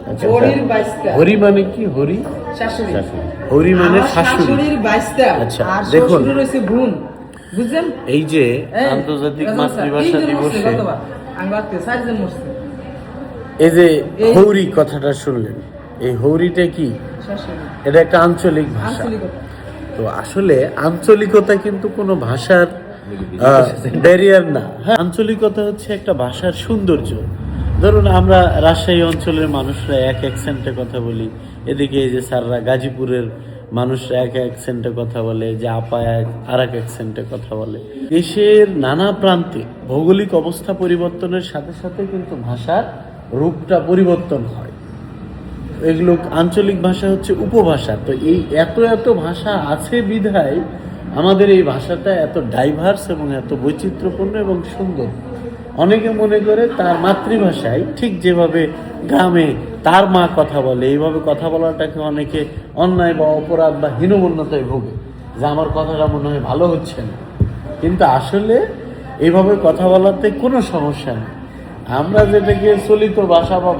হরির বাইস্তা। হরি মানে কি? হরি শাশুড়ি। হরি মানে আমার শাশুড়ি। শাশুড়ির বাইস্তা। আচ্ছা, আর দেখুন। শ্বশুরের হইছে বোন। বুঝছেন? এই যে এই, আন্তর্জাতিক রাজা মাতৃভাষা তিনজন মরছে দিবসে গতবার। আঙ্গাতে 4 জন মরছে। এই যে এই- হৌরি কথাটা শুনলেন, এই হৌরিটা কি? শাশুড়ি। এটা একটা আঞ্চলিক ভাষা। আঞ্চলিকতা। তো আসলে আঞ্চলিকতা কিন্তু কোনো ভাষার ব্যারিয়ার না। হ্যাঁ, আঞ্চলিকতা হচ্ছে একটা ভাষার সৌন্দর্য। ধরুন আমরা রাজশাহী অঞ্চলের মানুষরা এক অ্যাকসেন্টে কথা বলি, এদিকে এই যে স্যাররা গাজীপুরের মানুষরা এক অ্যাকসেন্টে কথা বলে, যে আপা আর এক অ্যাকসেন্টে কথা বলে। দেশের নানা প্রান্তে ভৌগোলিক অবস্থা পরিবর্তনের সাথে সাথে কিন্তু ভাষার রূপটা পরিবর্তন হয়। এগুলো আঞ্চলিক ভাষা হচ্ছে উপভাষা। তো এই এত এত ভাষা আছে বিধায় আমাদের এই ভাষাটা এত ডাইভার্স এবং এত বৈচিত্র্যপূর্ণ এবং সুন্দর। অনেকে মনে করে তার মাতৃভাষায়, ঠিক যেভাবে গ্রামে তার মা কথা বলে, এইভাবে কথা বলাটাকে অনেকে অন্যায় বা অপরাধ বা হীনমন্যতায় ভোগে, যে আমার কথাটা মনে হয় ভালো হচ্ছে না। কিন্তু আসলে এইভাবে কথা বলাতে কোনো সমস্যা নেই। আমরা যেটাকে চলিত ভাষা বা